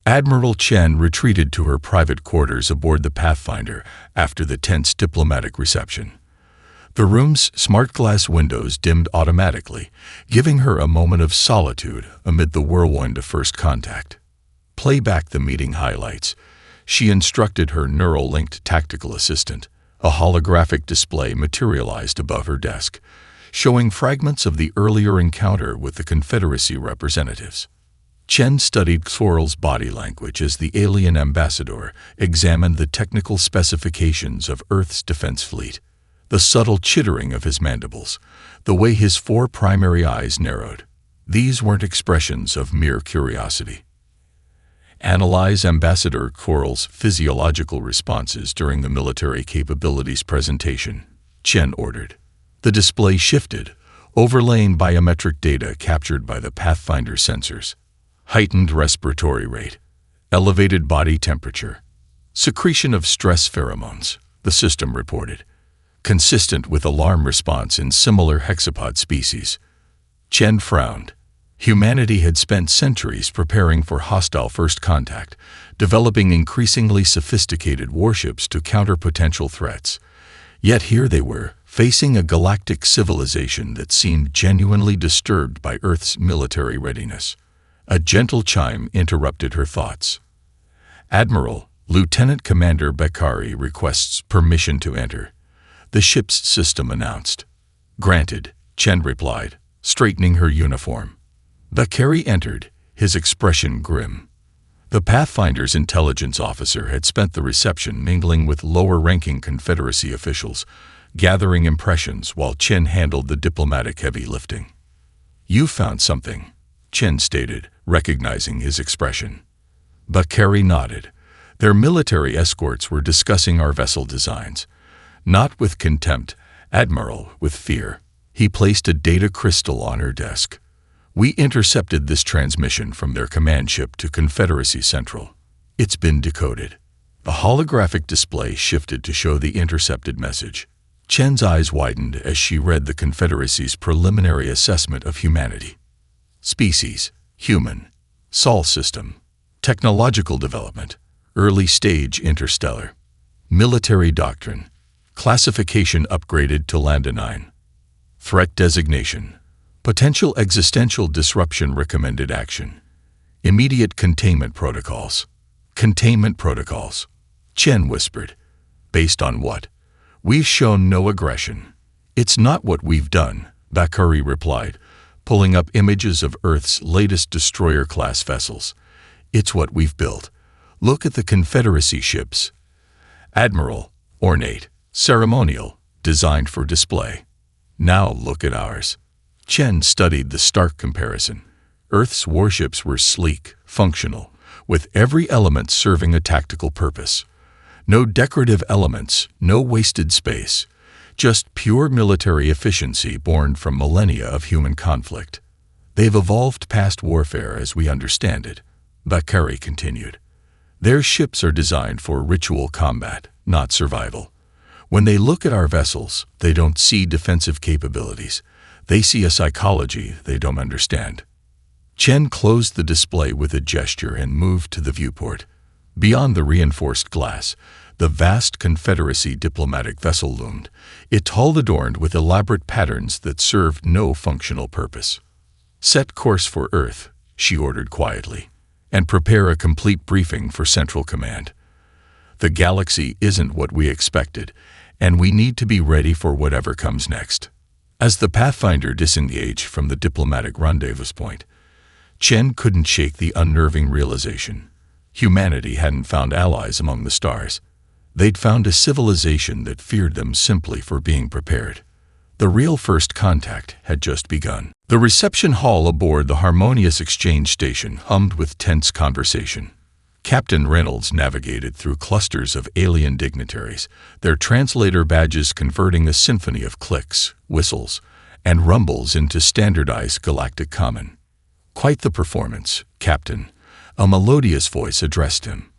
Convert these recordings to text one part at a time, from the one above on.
Admiral Chen retreated to her private quarters aboard the Pathfinder after the tense diplomatic reception. The room's smart glass windows dimmed automatically, giving her a moment of solitude amid the whirlwind of first contact. "Play back the meeting highlights," she instructed her neural-linked tactical assistant. A holographic display materialized above her desk, showing fragments of the earlier encounter with the Confederacy representatives. Chen studied Xorl's body language as the alien ambassador examined the technical specifications of Earth's defense fleet. The subtle chittering of his mandibles, the way his four primary eyes narrowed. These weren't expressions of mere curiosity. Analyze Ambassador Xorl's physiological responses during the military capabilities presentation, Chen ordered. The display shifted, overlaying biometric data captured by the Pathfinder sensors. Heightened respiratory rate, elevated body temperature, secretion of stress pheromones, the system reported, consistent with alarm response in similar hexapod species. Chen frowned. Humanity had spent centuries preparing for hostile first contact, developing increasingly sophisticated warships to counter potential threats. Yet here they were, facing a galactic civilization that seemed genuinely disturbed by Earth's military readiness. A gentle chime interrupted her thoughts. "Admiral, Lieutenant Commander Bakari requests permission to enter," the ship's system announced. "Granted," Chen replied, straightening her uniform. Bakari entered, his expression grim. The Pathfinder's intelligence officer had spent the reception mingling with lower-ranking Confederacy officials, gathering impressions while Chen handled the diplomatic heavy lifting. "You found something," Chen stated, recognizing his expression. Bakari nodded. Their military escorts were discussing our vessel designs. Not with contempt, Admiral, with fear. He placed a data crystal on her desk. "We intercepted this transmission from their command ship to Confederacy Central. It's been decoded." The holographic display shifted to show the intercepted message. Chen's eyes widened as she read the Confederacy's preliminary assessment of humanity. Species: human. Sol system: technological development, early stage interstellar. Military doctrine: classification upgraded to Lambda 9. Threat designation: potential existential disruption, recommended action. Immediate containment protocols. Containment protocols. Chen whispered. "Based on what?" "We've shown no aggression." "It's not what we've done," Bakari replied, pulling up images of Earth's latest destroyer-class vessels. "It's what we've built. Look at the Confederacy ships. Admiral, ornate, ceremonial, designed for display. Now look at ours." Chen studied the stark comparison. Earth's warships were sleek, functional, with every element serving a tactical purpose. No decorative elements, no wasted space. Just pure military efficiency born from millennia of human conflict. "They've evolved past warfare as we understand it," Bakari continued. "Their ships are designed for ritual combat, not survival. When they look at our vessels, they don't see defensive capabilities. They see a psychology they don't understand." Chen closed the display with a gesture and moved to the viewport. Beyond the reinforced glass, the vast Confederacy diplomatic vessel loomed, its hull adorned with elaborate patterns that served no functional purpose. "Set course for Earth," she ordered quietly, "and prepare a complete briefing for Central Command. The galaxy isn't what we expected, and we need to be ready for whatever comes next." As the Pathfinder disengaged from the diplomatic rendezvous point, Chen couldn't shake the unnerving realization. Humanity hadn't found allies among the stars. They'd found a civilization that feared them simply for being prepared. The real first contact had just begun. The reception hall aboard the Harmonious Exchange Station hummed with tense conversation. Captain Reynolds navigated through clusters of alien dignitaries, their translator badges converting a symphony of clicks, whistles, and rumbles into standardized galactic common. "Quite the performance, Captain," a melodious voice addressed him.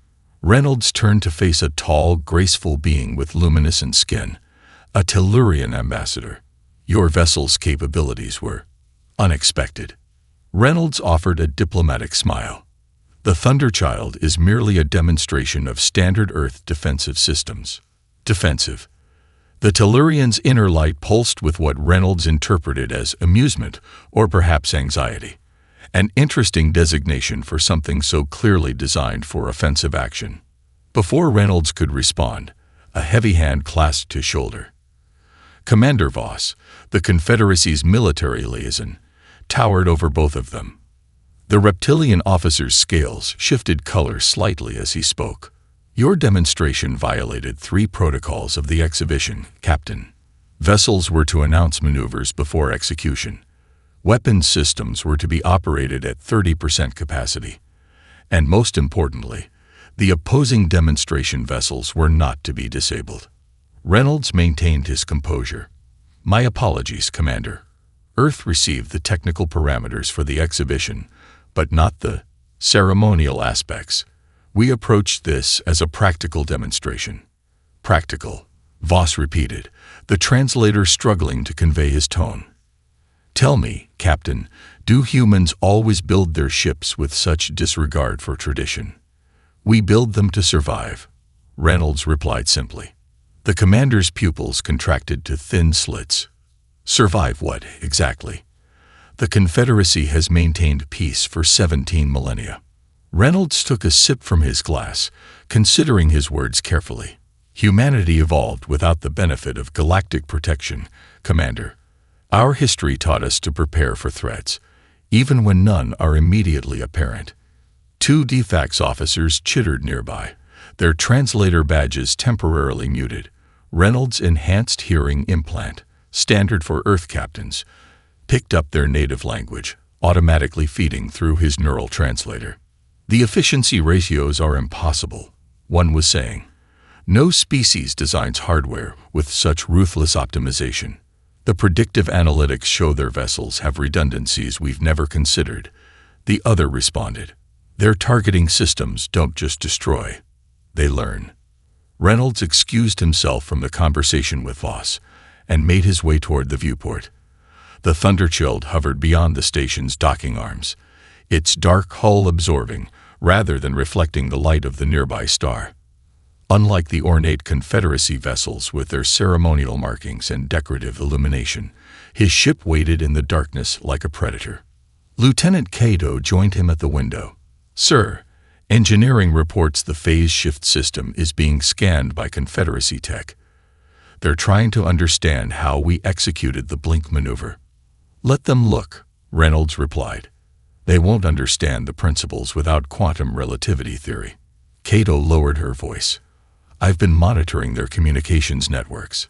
Reynolds turned to face a tall, graceful being with luminescent skin, a Tellurian ambassador. "Your vessel's capabilities were unexpected." Reynolds offered a diplomatic smile. The Thunderchild is merely a demonstration of standard Earth defensive systems. Defensive. The Tellurian's inner light pulsed with what Reynolds interpreted as amusement or perhaps anxiety. An interesting designation for something so clearly designed for offensive action. Before Reynolds could respond, a heavy hand clasped his shoulder. Commander Voss, the Confederacy's military liaison, towered over both of them. The reptilian officer's scales shifted color slightly as he spoke. Your demonstration violated 3 protocols of the exhibition, Captain. Vessels were to announce maneuvers before execution. Weapons systems were to be operated at 30% capacity. And most importantly, the opposing demonstration vessels were not to be disabled. Reynolds maintained his composure. My apologies, Commander. Earth received the technical parameters for the exhibition, but not the ceremonial aspects. We approached this as a practical demonstration. Practical, Voss repeated, the translator struggling to convey his tone. Tell me, Captain, do humans always build their ships with such disregard for tradition? We build them to survive, Reynolds replied simply. The commander's pupils contracted to thin slits. Survive what, exactly? The Confederacy has maintained peace for 17 millennia. Reynolds took a sip from his glass, considering his words carefully. Humanity evolved without the benefit of galactic protection, Commander. Our history taught us to prepare for threats, even when none are immediately apparent. 2 DFAX officers chittered nearby, their translator badges temporarily muted. Reynolds' enhanced hearing implant, standard for Earth captains, picked up their native language, automatically feeding through his neural translator. The efficiency ratios are impossible, one was saying. No species designs hardware with such ruthless optimization. The predictive analytics show their vessels have redundancies we've never considered, the other responded. Their targeting systems don't just destroy, they learn. Reynolds excused himself from the conversation with Voss and made his way toward the viewport. The Thunderchild hovered beyond the station's docking arms, its dark hull absorbing rather than reflecting the light of the nearby star. Unlike the ornate Confederacy vessels with their ceremonial markings and decorative illumination, his ship waited in the darkness like a predator. Lieutenant Cato joined him at the window. Sir, engineering reports the phase shift system is being scanned by Confederacy tech. They're trying to understand how we executed the blink maneuver. Let them look, Reynolds replied. They won't understand the principles without quantum relativity theory. Cato lowered her voice. I've been monitoring their communications networks.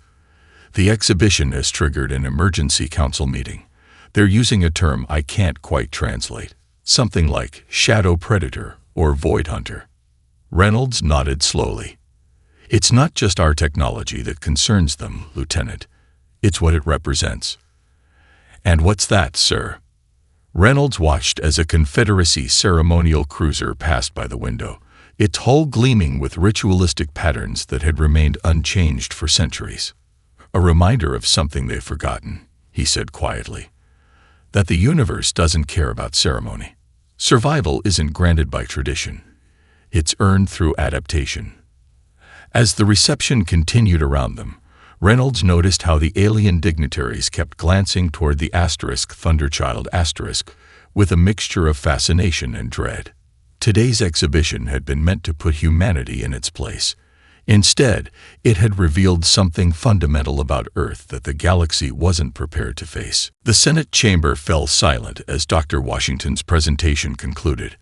The exhibition has triggered an emergency council meeting. They're using a term I can't quite translate, something like shadow predator or void hunter. Reynolds nodded slowly. It's not just our technology that concerns them, Lieutenant. It's what it represents. And what's that, sir? Reynolds watched as a Confederacy ceremonial cruiser passed by the window, its hull gleaming with ritualistic patterns that had remained unchanged for centuries. A reminder of something they've forgotten, he said quietly. That the universe doesn't care about ceremony. Survival isn't granted by tradition. It's earned through adaptation. As the reception continued around them, Reynolds noticed how the alien dignitaries kept glancing toward the Thunderchild with a mixture of fascination and dread. Today's exhibition had been meant to put humanity in its place. Instead, it had revealed something fundamental about Earth that the galaxy wasn't prepared to face. The Senate chamber fell silent as Dr. Washington's presentation concluded.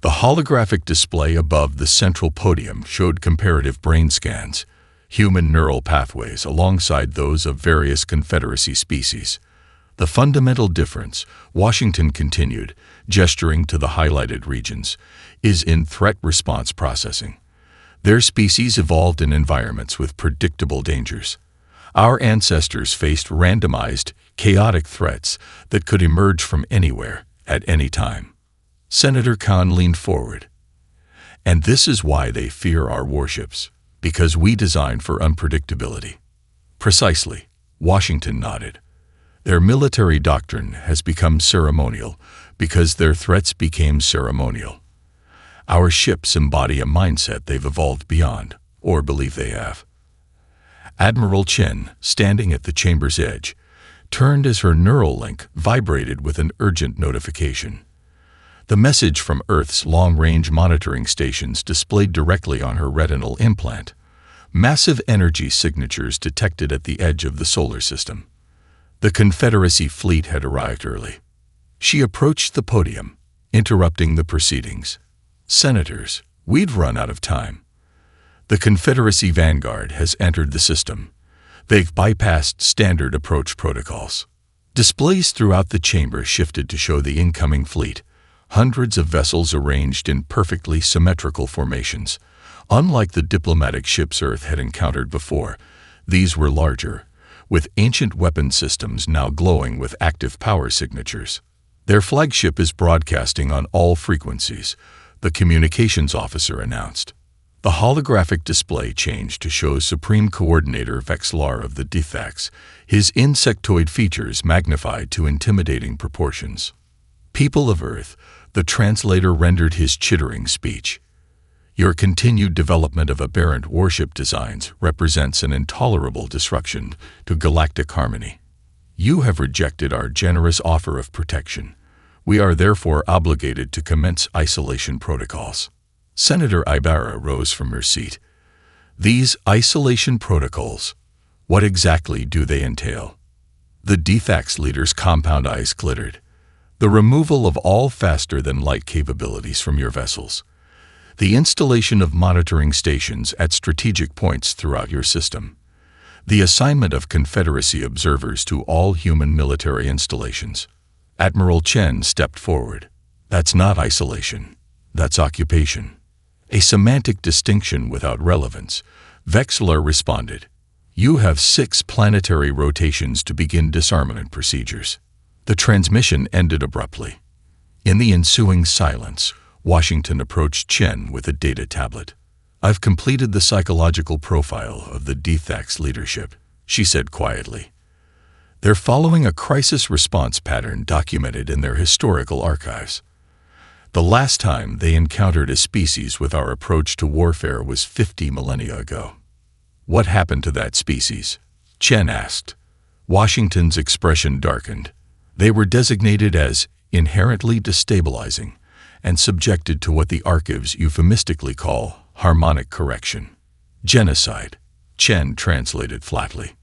The holographic display above the central podium showed comparative brain scans, human neural pathways alongside those of various Confederacy species. The fundamental difference, Washington continued, gesturing to the highlighted regions, is in threat response processing. Their species evolved in environments with predictable dangers. Our ancestors faced randomized, chaotic threats that could emerge from anywhere, at any time. Senator Kahn leaned forward. And this is why they fear our warships, because we design for unpredictability. Precisely, Washington nodded. Their military doctrine has become ceremonial because their threats became ceremonial. Our ships embody a mindset they've evolved beyond, or believe they have. Admiral Chen, standing at the chamber's edge, turned as her neural link vibrated with an urgent notification. The message from Earth's long-range monitoring stations displayed directly on her retinal implant. Massive energy signatures detected at the edge of the solar system. The Confederacy fleet had arrived early. She approached the podium, interrupting the proceedings. "Senators, we'd run out of time. The Confederacy Vanguard has entered the system. They've bypassed standard approach protocols." Displays throughout the chamber shifted to show the incoming fleet. Hundreds of vessels arranged in perfectly symmetrical formations. Unlike the diplomatic ships Earth had encountered before, these were larger, with ancient weapon systems now glowing with active power signatures. "Their flagship is broadcasting on all frequencies," the communications officer announced. The holographic display changed to show Supreme Coordinator Vexlar of the Dithax, his insectoid features magnified to intimidating proportions. "People of Earth," the translator rendered his chittering speech. "Your continued development of aberrant warship designs represents an intolerable disruption to galactic harmony. You have rejected our generous offer of protection. We are therefore obligated to commence isolation protocols." Senator Ibarra rose from her seat. "These isolation protocols, what exactly do they entail?" The Dithax leader's compound eyes glittered. "The removal of all faster-than-light capabilities from your vessels. The installation of monitoring stations at strategic points throughout your system. The assignment of Confederacy observers to all human military installations." Admiral Chen stepped forward. "That's not isolation. That's occupation." "A semantic distinction without relevance," Vexlar responded. "You have 6 planetary rotations to begin disarmament procedures." The transmission ended abruptly. In the ensuing silence, Washington approached Chen with a data tablet. "I've completed the psychological profile of the Dithax leadership," she said quietly. "They're following a crisis response pattern documented in their historical archives. The last time they encountered a species with our approach to warfare was 50 millennia ago." "What happened to that species?" Chen asked. Washington's expression darkened. "They were designated as inherently destabilizing and subjected to what the archives euphemistically call harmonic correction. Genocide," Chen translated flatly.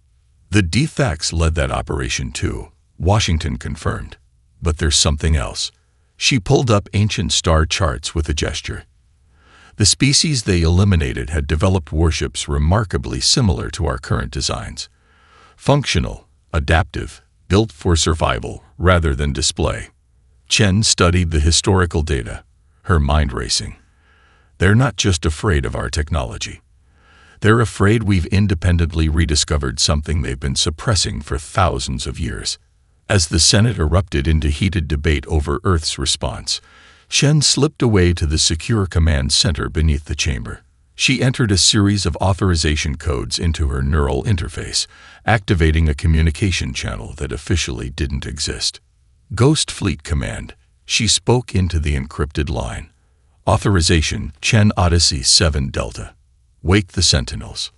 "The Dithax led that operation too," Washington confirmed. "But there's something else." She pulled up ancient star charts with a gesture. "The species they eliminated had developed warships remarkably similar to our current designs. Functional, adaptive, built for survival rather than display." Chen studied the historical data, her mind racing. "They're not just afraid of our technology. They're afraid we've independently rediscovered something they've been suppressing for thousands of years." As the Senate erupted into heated debate over Earth's response, Chen slipped away to the secure command center beneath the chamber. She entered a series of authorization codes into her neural interface, activating a communication channel that officially didn't exist. "Ghost Fleet Command," she spoke into the encrypted line. "Authorization, Chen Odyssey 7 Delta. Wake the Sentinels."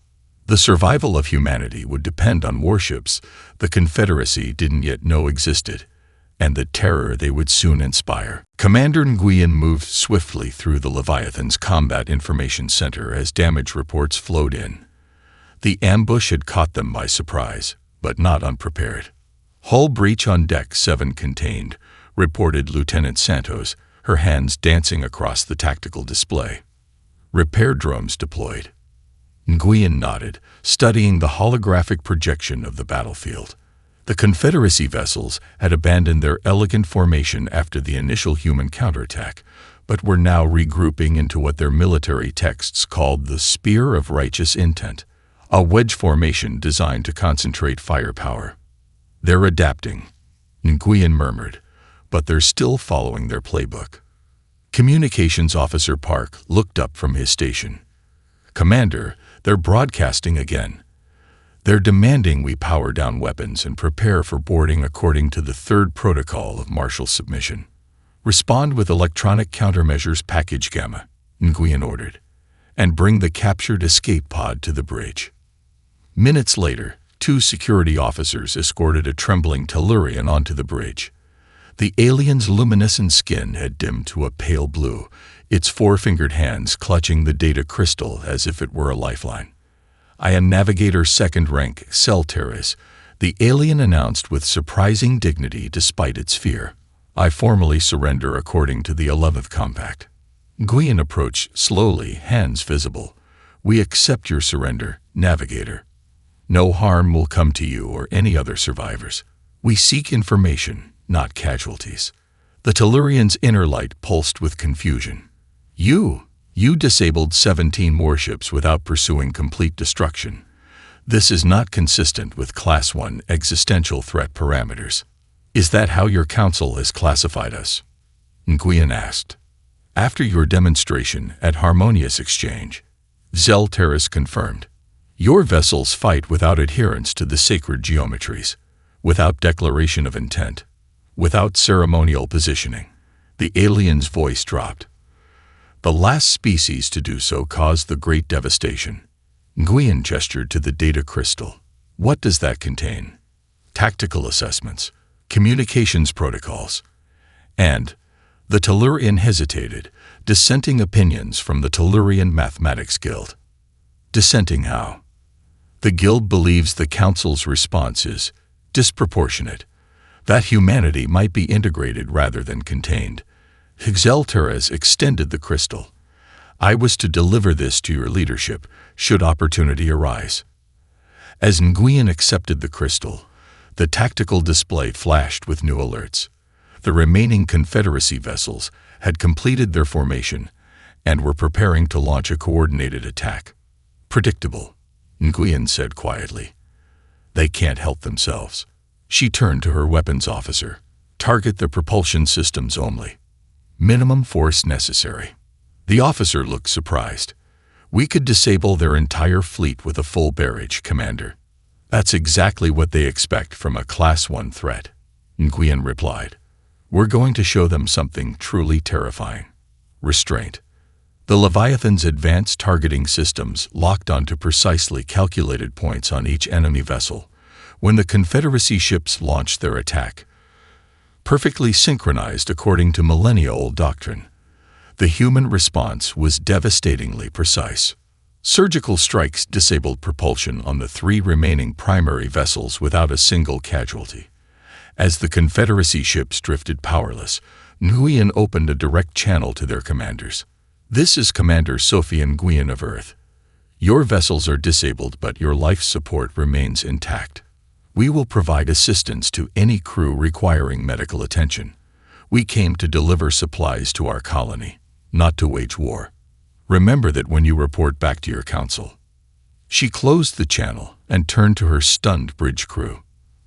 The survival of humanity would depend on warships the Confederacy didn't yet know existed, and the terror they would soon inspire. Commander Nguyen moved swiftly through the Leviathan's Combat Information Center as damage reports flowed in. The ambush had caught them by surprise, but not unprepared. "Hull breach on Deck 7 contained," reported Lieutenant Santos, her hands dancing across the tactical display. "Repair drones deployed." Nguyen nodded, studying the holographic projection of the battlefield. The Confederacy vessels had abandoned their elegant formation after the initial human counterattack, but were now regrouping into what their military texts called the Spear of Righteous Intent, a wedge formation designed to concentrate firepower. "They're adapting," Nguyen murmured, "but they're still following their playbook." Communications Officer Park looked up from his station. "Commander, they're broadcasting again. They're demanding we power down weapons and prepare for boarding according to the 3rd protocol of martial submission. Respond with electronic countermeasures package Gamma." Nguyen ordered, "and bring the captured escape pod to the bridge." Minutes later, 2 security officers escorted a trembling Tellurian onto the bridge. The alien's luminescent skin had dimmed to a pale blue, its 4-fingered hands clutching the data crystal as if it were a lifeline. "I am Navigator 2nd rank, Celteris," the alien announced with surprising dignity despite its fear. "I formally surrender according to the 11th Compact." Nguyen approached slowly, hands visible. "We accept your surrender, Navigator. No harm will come to you or any other survivors. We seek information, not casualties." The Tellurian's inner light pulsed with confusion. You disabled 17 warships without pursuing complete destruction. This is not consistent with Class 1 existential threat parameters. Is that how your council has classified us?" Nguyen asked. "After your demonstration at Harmonious Exchange," Zelteris confirmed, "your vessels fight without adherence to the sacred geometries, without declaration of intent, without ceremonial positioning." The alien's voice dropped. "The last species to do so caused the great devastation." Nguyen gestured to the data crystal. "What does that contain?" "Tactical assessments, communications protocols, and..." The Tellurian hesitated, dissenting opinions from the Tellurian Mathematics Guild. "Dissenting how?" "The Guild believes the Council's response is disproportionate, that humanity might be integrated rather than contained." Zelteres extended the crystal. "I was to deliver this to your leadership, should opportunity arise." As Nguyen accepted the crystal, the tactical display flashed with new alerts. The remaining Confederacy vessels had completed their formation and were preparing to launch a coordinated attack. "Predictable," Nguyen said quietly. "They can't help themselves." She turned to her weapons officer. "Target the propulsion systems only. Minimum force necessary." The officer looked surprised. "We could disable their entire fleet with a full barrage, Commander." "That's exactly what they expect from a Class 1 threat," Nguyen replied. "We're going to show them something truly terrifying. Restraint." The Leviathan's advanced targeting systems locked onto precisely calculated points on each enemy vessel when the Confederacy ships launched their attack. Perfectly synchronized according to millennia-old doctrine, the human response was devastatingly precise. Surgical strikes disabled propulsion on the 3 remaining primary vessels without a single casualty. As the Confederacy ships drifted powerless, Nguyen opened a direct channel to their commanders. "This is Commander Sophie Nguyen of Earth. Your vessels are disabled, but your life support remains intact. We will provide assistance to any crew requiring medical attention. We came to deliver supplies to our colony, not to wage war. Remember that when you report back to your council." She closed the channel and turned to her stunned bridge crew.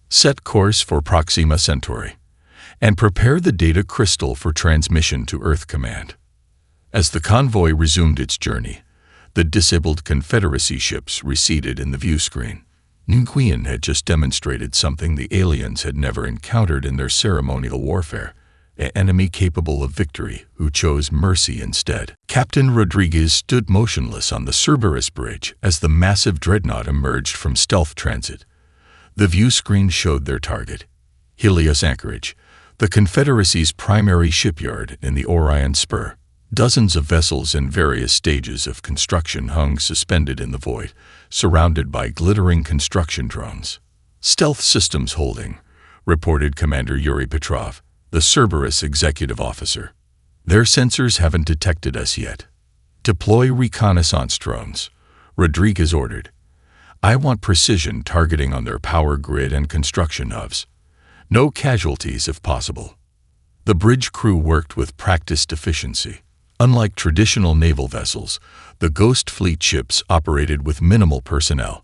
"Set course for Proxima Centauri, and prepare the data crystal for transmission to Earth Command." As the convoy resumed its journey, the disabled Confederacy ships receded in the view screen. Nguyen had just demonstrated something the aliens had never encountered in their ceremonial warfare: an enemy capable of victory who chose mercy instead. Captain Rodriguez stood motionless on the Cerberus bridge as the massive dreadnought emerged from stealth transit. The view screen showed their target: Helios Anchorage, the Confederacy's primary shipyard in the Orion Spur. Dozens of vessels in various stages of construction hung suspended in the void, surrounded by glittering construction drones. "Stealth systems holding," reported Commander Yuri Petrov, the Cerberus executive officer. "Their sensors haven't detected us yet." "Deploy reconnaissance drones," Rodriguez ordered. "I want precision targeting on their power grid and construction hubs. No casualties if possible." The bridge crew worked with practiced efficiency. Unlike traditional naval vessels, the Ghost Fleet ships operated with minimal personnel,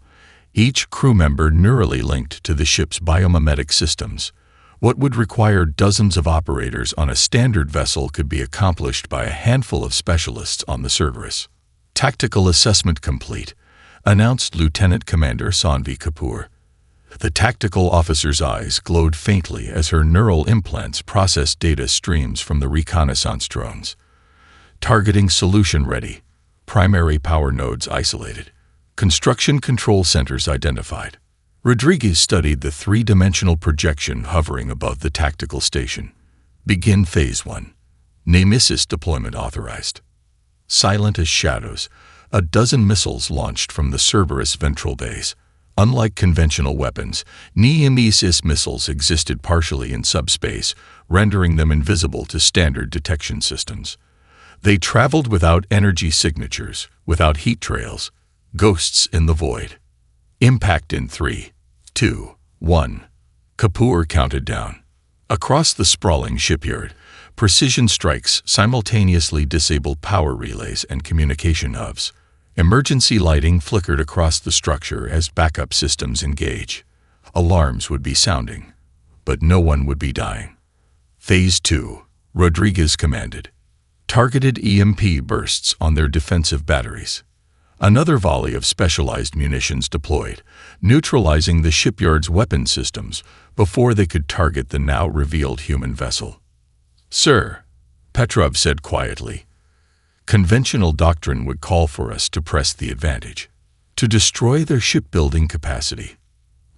each crew member neurally linked to the ship's biomimetic systems. What would require dozens of operators on a standard vessel could be accomplished by a handful of specialists on the Cerberus. "Tactical assessment complete," announced Lieutenant Commander Sanvi Kapoor. The tactical officer's eyes glowed faintly as her neural implants processed data streams from the reconnaissance drones. Targeting solution ready. Primary power nodes isolated. Construction control centers identified. Rodriguez studied the three-dimensional projection hovering above the tactical station. Begin Phase 1. Nemesis deployment authorized. Silent as shadows, a dozen missiles launched from the Cerberus ventral base. Unlike conventional weapons, Nemesis missiles existed partially in subspace, rendering them invisible to standard detection systems. They traveled without energy signatures, without heat trails, ghosts in the void. Impact in 3, 2, 1. Kapoor counted down. Across the sprawling shipyard, precision strikes simultaneously disabled power relays and communication hubs. Emergency lighting flickered across the structure as backup systems engage. Alarms would be sounding, but no one would be dying. Phase 2, Rodriguez commanded. Targeted EMP bursts on their defensive batteries. Another volley of specialized munitions deployed, neutralizing the shipyard's weapon systems before they could target the now revealed human vessel. "Sir," Petrov said quietly, "conventional doctrine would call for us to press the advantage, to destroy their shipbuilding capacity."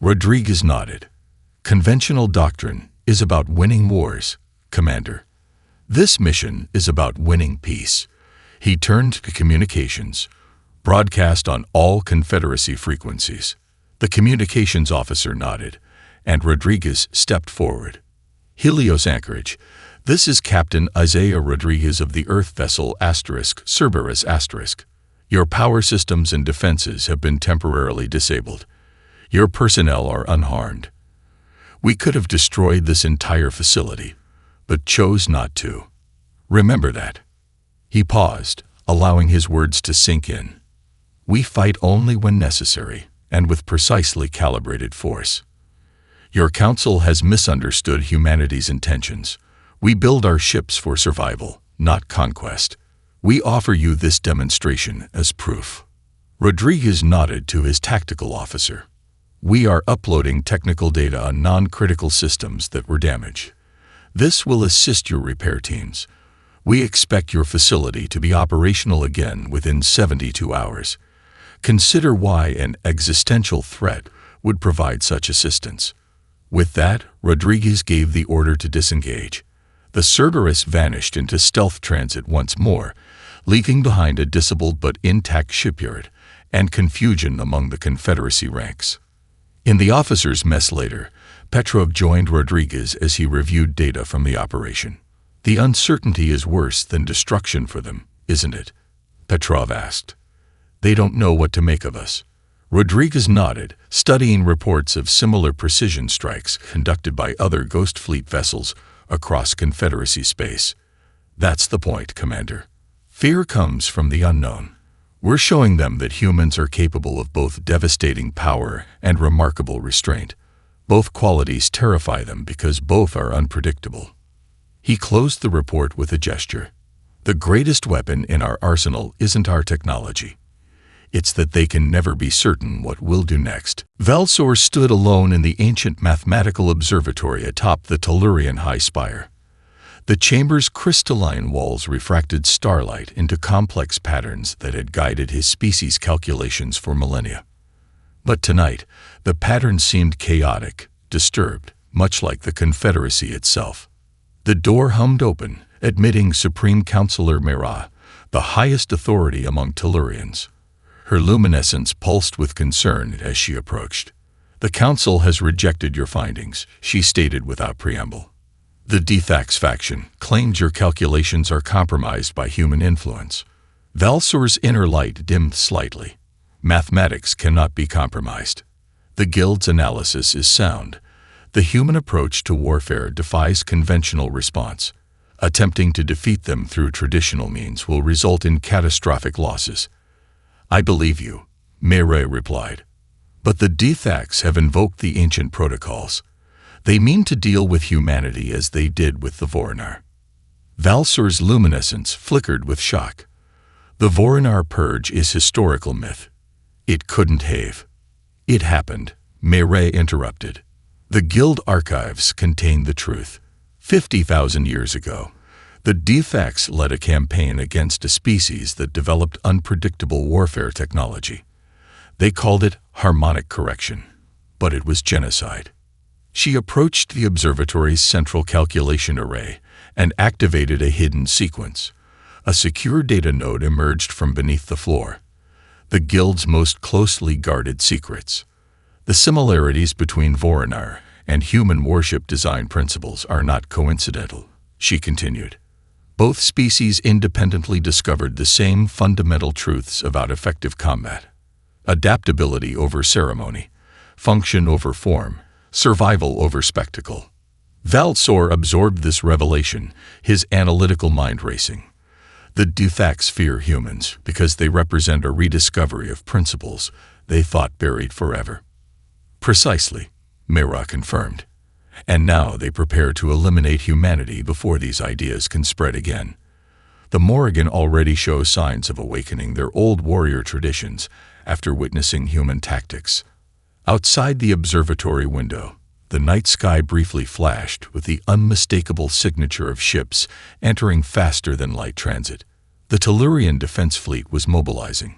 Rodriguez nodded. "Conventional doctrine is about winning wars, Commander. This mission is about winning peace." He turned to communications. Broadcast on all Confederacy frequencies. The communications officer nodded, and Rodriguez stepped forward. "Helios Anchorage. This is Captain Isaiah Rodriguez of the Earth vessel Cerberus *. Your power systems and defenses have been temporarily disabled. Your personnel are unharmed. We could have destroyed this entire facility, but chose not to. Remember that." He paused, allowing his words to sink in. "We fight only when necessary, and with precisely calibrated force. Your council has misunderstood humanity's intentions. We build our ships for survival, not conquest. We offer you this demonstration as proof." Rodriguez nodded to his tactical officer. "We are uploading technical data on non-critical systems that were damaged. This will assist your repair teams. We expect your facility to be operational again within 72 hours. Consider why an existential threat would provide such assistance." With that, Rodriguez gave the order to disengage. The Cerberus vanished into stealth transit once more, leaving behind a disabled but intact shipyard and confusion among the Confederacy ranks. In the officers' mess later, Petrov joined Rodriguez as he reviewed data from the operation. "The uncertainty is worse than destruction for them, isn't it?" Petrov asked. "They don't know what to make of us." Rodriguez nodded, studying reports of similar precision strikes conducted by other Ghost Fleet vessels across Confederacy space. "That's the point, Commander. Fear comes from the unknown. We're showing them that humans are capable of both devastating power and remarkable restraint. Both qualities terrify them because both are unpredictable." He closed the report with a gesture. "The greatest weapon in our arsenal isn't our technology. It's that they can never be certain what we'll do next." Valsor stood alone in the ancient mathematical observatory atop the Tellurian high spire. The chamber's crystalline walls refracted starlight into complex patterns that had guided his species' calculations for millennia. But tonight, the patterns seemed chaotic, disturbed, much like the Confederacy itself. The door hummed open, admitting Supreme Counselor Mira, the highest authority among Tellurians. Her luminescence pulsed with concern as she approached. "The Council has rejected your findings," she stated without preamble. "The Dethax faction claims your calculations are compromised by human influence." Valsor's inner light dimmed slightly. "Mathematics cannot be compromised. The Guild's analysis is sound. The human approach to warfare defies conventional response. Attempting to defeat them through traditional means will result in catastrophic losses." "I believe you," Mire replied. "But the Dethax have invoked the ancient protocols. They mean to deal with humanity as they did with the Vorinar." Valsor's luminescence flickered with shock. "The Vorinar purge is historical myth. It couldn't have. It happened," Mire interrupted. "The Guild archives contain the truth. 50,000 years ago, The DFAX led a campaign against a species that developed unpredictable warfare technology. They called it harmonic correction, but it was genocide. She approached the observatory's central calculation array and activated a hidden sequence. A secure data node emerged from beneath the floor, the guild's most closely guarded secrets. The similarities between Vorinar and human warship design principles are not coincidental, she continued. Both species independently discovered the same fundamental truths about effective combat: adaptability over ceremony, function over form, survival over spectacle. Valsor absorbed this revelation, his analytical mind racing. The DFAX fear humans because they represent a rediscovery of principles they thought buried forever. Precisely, Mira confirmed. And now they prepare to eliminate humanity before these ideas can spread again. The Morrigan already show signs of awakening their old warrior traditions after witnessing human tactics. Outside the observatory window, the night sky briefly flashed with the unmistakable signature of ships entering faster than light transit. The Tellurian defense fleet was mobilizing,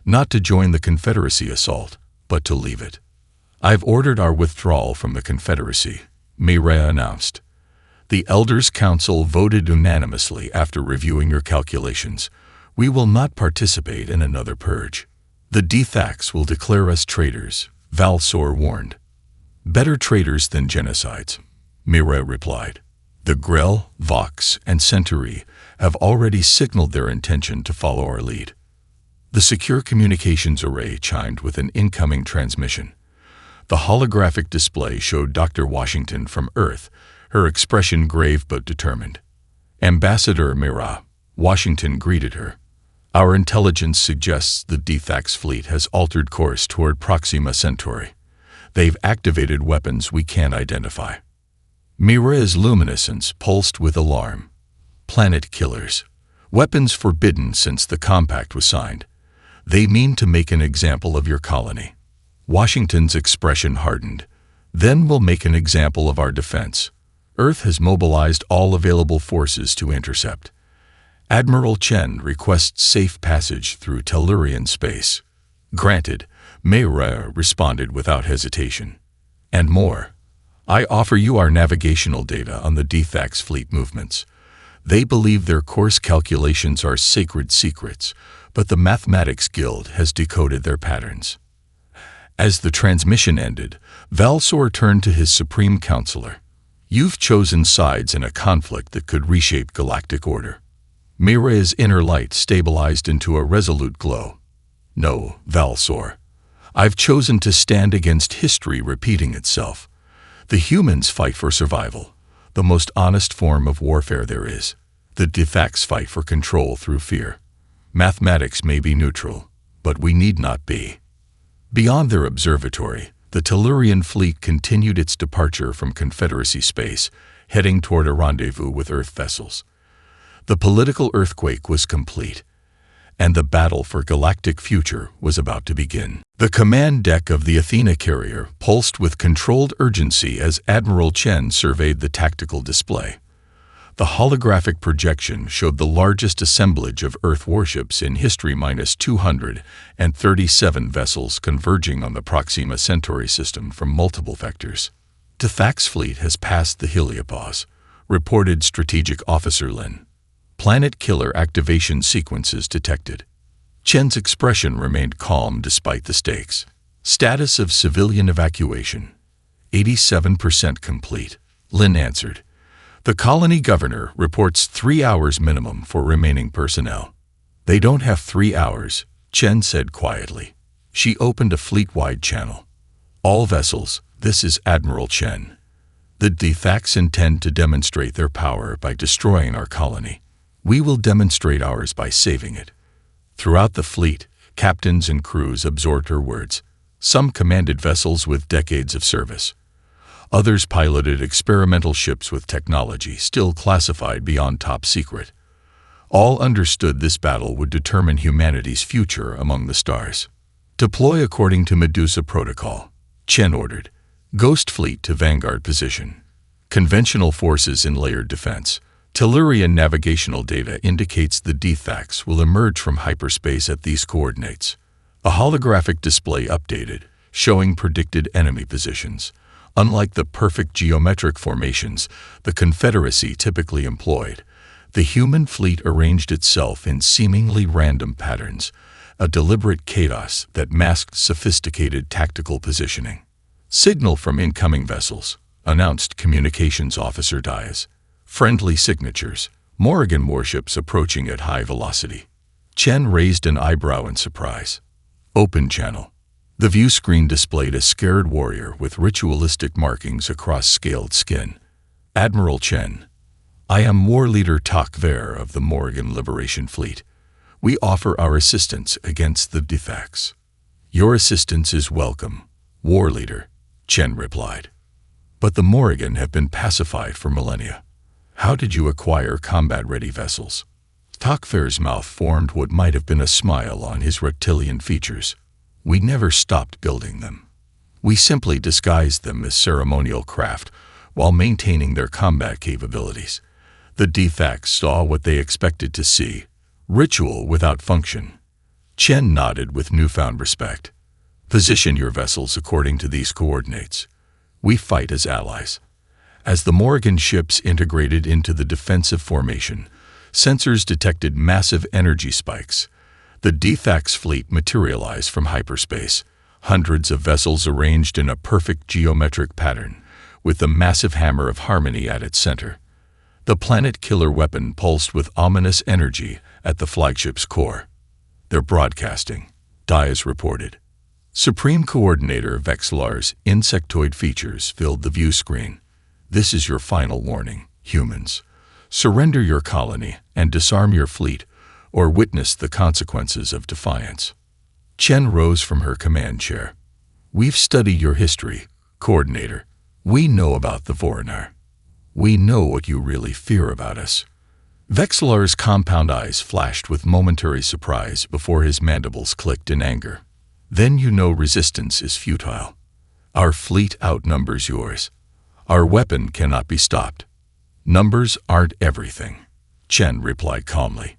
not to join the Confederacy assault, but to leave it. "I've ordered our withdrawal from the Confederacy," Mireya announced. "The Elders' Council voted unanimously after reviewing your calculations. We will not participate in another purge. The DFAX will declare us traitors," Valsor warned. "Better traitors than genocides," Mireya replied. "The Grell, Vox, and Centauri have already signaled their intention to follow our lead." The secure communications array chimed with an incoming transmission. The holographic display showed Dr. Washington from Earth, her expression grave but determined. "Ambassador Mira," Washington greeted her. "Our intelligence suggests the DFAX fleet has altered course toward Proxima Centauri. They've activated weapons we can't identify." Mira's luminescence pulsed with alarm. "Planet killers. Weapons forbidden since the compact was signed. They mean to make an example of your colony." Washington's expression hardened. "Then we'll make an example of our defense. Earth has mobilized all available forces to intercept. Admiral Chen requests safe passage through Tellurian space." "Granted," Mira responded without hesitation. "And more. I offer you our navigational data on the DFAX fleet movements. They believe their course calculations are sacred secrets, but the Mathematics Guild has decoded their patterns." As the transmission ended, Valsor turned to his Supreme Counselor. "You've chosen sides in a conflict that could reshape galactic order." Mira's inner light stabilized into a resolute glow. "No, Valsor. I've chosen to stand against history repeating itself. The humans fight for survival, the most honest form of warfare there is. The DFAX fight for control through fear. Mathematics may be neutral, but we need not be." Beyond their observatory, the Tellurian fleet continued its departure from Confederacy space, heading toward a rendezvous with Earth vessels. The political earthquake was complete, and the battle for galactic future was about to begin. The command deck of the Athena carrier pulsed with controlled urgency as Admiral Chen surveyed the tactical display. The holographic projection showed the largest assemblage of Earth warships in history, -237 vessels converging on the Proxima Centauri system from multiple vectors. "DFAX fleet has passed the heliopause," reported Strategic Officer Lin. "Planet killer activation sequences detected." Chen's expression remained calm despite the stakes. "Status of civilian evacuation: 87% complete," Lin answered. "The colony governor reports 3 hours minimum for remaining personnel." "They don't have 3 hours," Chen said quietly. She opened a fleet-wide channel. "All vessels, this is Admiral Chen. The DFAX intend to demonstrate their power by destroying our colony. We will demonstrate ours by saving it." Throughout the fleet, captains and crews absorbed her words. Some commanded vessels with decades of service. Others piloted experimental ships with technology still classified beyond top secret. All understood this battle would determine humanity's future among the stars. "Deploy according to Medusa protocol," Chen ordered. "Ghost fleet to vanguard position. Conventional forces in layered defense. Tellurian navigational data indicates the Dethax will emerge from hyperspace at these coordinates. A holographic display updated, showing predicted enemy positions. Unlike the perfect geometric formations the Confederacy typically employed, the human fleet arranged itself in seemingly random patterns, a deliberate chaos that masked sophisticated tactical positioning. "Signal from incoming vessels," announced Communications Officer Diaz. "Friendly signatures. Morrigan warships approaching at high velocity." Chen raised an eyebrow in surprise. "Open channel." The view screen displayed a scared warrior with ritualistic markings across scaled skin. "Admiral Chen, I am War Leader Tak Ver of the Morrigan Liberation Fleet. We offer our assistance against the Dethax." "Your assistance is welcome, War Leader," Chen replied. "But the Morrigan have been pacified for millennia. How did you acquire combat-ready vessels?" Tak Ver's mouth formed what might have been a smile on his reptilian features. "We never stopped building them. We simply disguised them as ceremonial craft while maintaining their combat capabilities. The Dethax saw what they expected to see, ritual without function." Chen nodded with newfound respect. "Position your vessels according to these coordinates. We fight as allies." As the Morrigan ships integrated into the defensive formation, sensors detected massive energy spikes. The Dethax fleet materialized from hyperspace, hundreds of vessels arranged in a perfect geometric pattern, with the massive hammer of harmony at its center. The planet-killer weapon pulsed with ominous energy at the flagship's core. "They're broadcasting," Diaz reported. Supreme Coordinator Vexlar's insectoid features filled the view screen. "This is your final warning, humans. Surrender your colony and disarm your fleet, or witness the consequences of defiance." Chen rose from her command chair. "We've studied your history, Coordinator. We know about the Vorinar. We know what you really fear about us." Vexlar's compound eyes flashed with momentary surprise before his mandibles clicked in anger. "Then you know resistance is futile. Our fleet outnumbers yours. Our weapon cannot be stopped." "Numbers aren't everything," Chen replied calmly.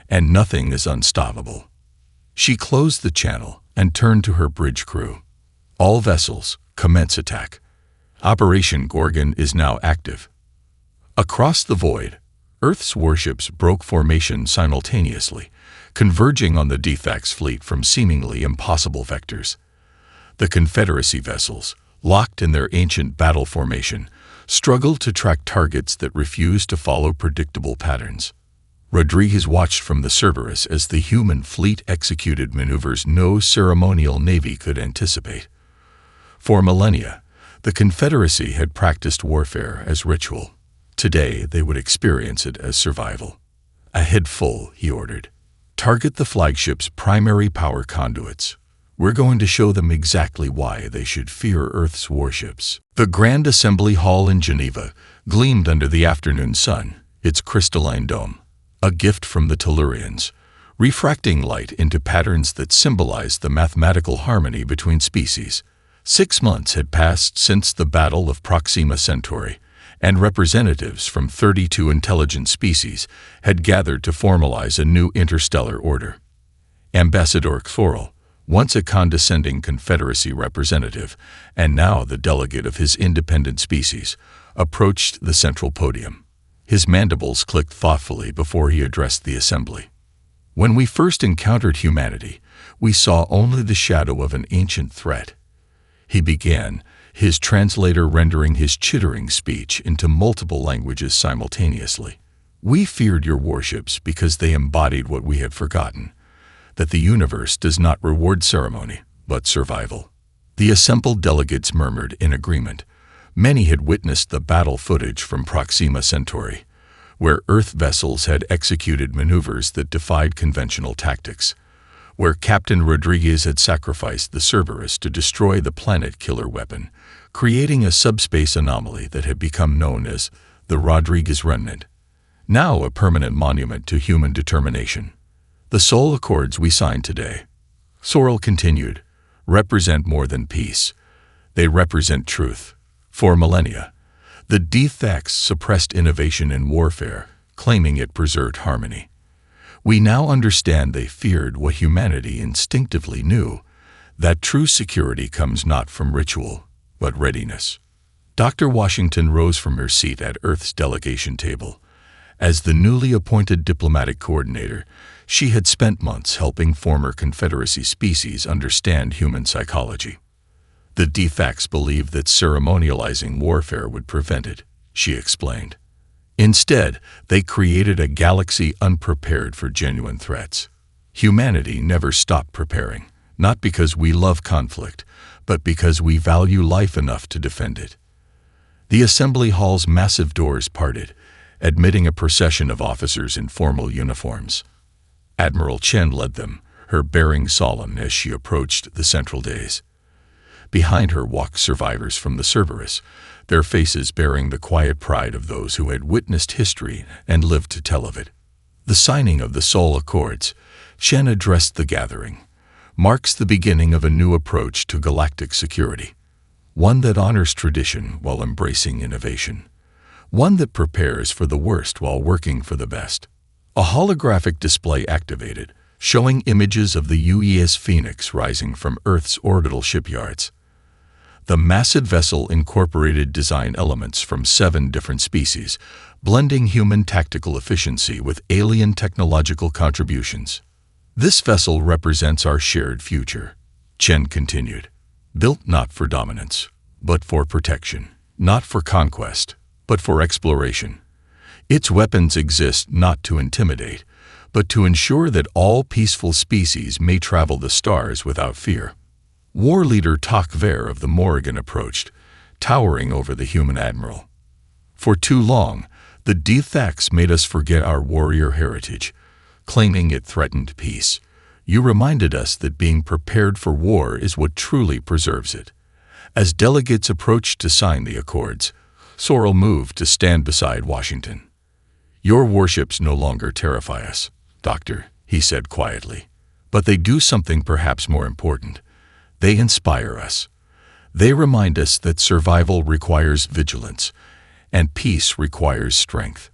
"And nothing is unstoppable." She closed the channel and turned to her bridge crew. "All vessels, commence attack. Operation Gorgon is now active." Across the void, Earth's warships broke formation simultaneously, converging on the Dethax fleet from seemingly impossible vectors. The Confederacy vessels, locked in their ancient battle formation, struggled to track targets that refused to follow predictable patterns. Rodriguez watched from the Cerberus as the human fleet executed maneuvers no ceremonial navy could anticipate. For millennia, the Confederacy had practiced warfare as ritual. Today, they would experience it as survival. "A head full," he ordered. "Target the flagship's primary power conduits. We're going to show them exactly why they should fear Earth's warships." The Grand Assembly Hall in Geneva gleamed under the afternoon sun, its crystalline dome, a gift from the Tellurians, refracting light into patterns that symbolized the mathematical harmony between species. 6 months had passed since the Battle of Proxima Centauri, and representatives from 32 intelligent species had gathered to formalize a new interstellar order. Ambassador Xorel, once a condescending Confederacy representative, and now the delegate of his independent species, approached the central podium. His mandibles clicked thoughtfully before he addressed the assembly. "When we first encountered humanity, we saw only the shadow of an ancient threat," he began, his translator rendering his chittering speech into multiple languages simultaneously. "We feared your warships because they embodied what we had forgotten, that the universe does not reward ceremony, but survival." The assembled delegates murmured in agreement. Many had witnessed the battle footage from Proxima Centauri, where Earth vessels had executed maneuvers that defied conventional tactics, where Captain Rodriguez had sacrificed the Cerberus to destroy the planet-killer weapon, creating a subspace anomaly that had become known as the Rodriguez Remnant, now a permanent monument to human determination. "The soul accords we signed today," Sorel continued, "represent more than peace. They represent truth. For millennia, The defects suppressed innovation in warfare, claiming it preserved harmony. We now understand they feared what humanity instinctively knew, that true security comes not from ritual, but readiness. Dr. Washington rose from her seat at Earth's delegation table. As the newly appointed diplomatic coordinator, she had spent months helping former Confederacy species understand human psychology. The defects believed that ceremonializing warfare would prevent it, she explained. Instead, they created a galaxy unprepared for genuine threats. Humanity never stopped preparing, not because we love conflict, but because we value life enough to defend it. The assembly hall's massive doors parted, admitting a procession of officers in formal uniforms. Admiral Chen led them, her bearing solemn as she approached the central dais. Behind her walked survivors from the Cerberus, their faces bearing the quiet pride of those who had witnessed history and lived to tell of it. The signing of the Soul Accords, Chen addressed the gathering, marks the beginning of a new approach to galactic security, one that honors tradition while embracing innovation, one that prepares for the worst while working for the best. A holographic display activated, showing images of the UES Phoenix rising from Earth's orbital shipyards. The massive vessel incorporated design elements from 7 different species, blending human tactical efficiency with alien technological contributions. This vessel represents our shared future, Chen continued, built not for dominance, but for protection, not for conquest, but for exploration. Its weapons exist not to intimidate, but to ensure that all peaceful species may travel the stars without fear. War leader Tak Ver of the Morrigan approached, towering over the human admiral. For too long, the defects made us forget our warrior heritage, claiming it threatened peace. You reminded us that being prepared for war is what truly preserves it. As delegates approached to sign the accords, Sorrel moved to stand beside Washington. Your warships no longer terrify us, Doctor, he said quietly. But they do something perhaps more important. They inspire us. They remind us that survival requires vigilance, and peace requires strength.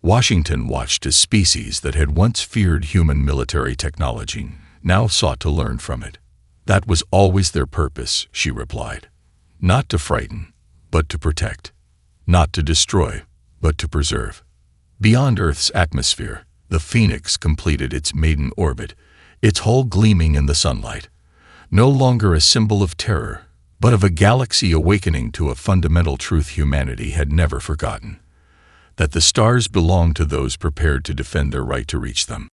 Washington watched as species that had once feared human military technology now sought to learn from it. That was always their purpose, she replied. Not to frighten, but to protect. Not to destroy, but to preserve. Beyond Earth's atmosphere, the Phoenix completed its maiden orbit, its hull gleaming in the sunlight. No longer a symbol of terror, but of a galaxy awakening to a fundamental truth humanity had never forgotten: that the stars belong to those prepared to defend their right to reach them.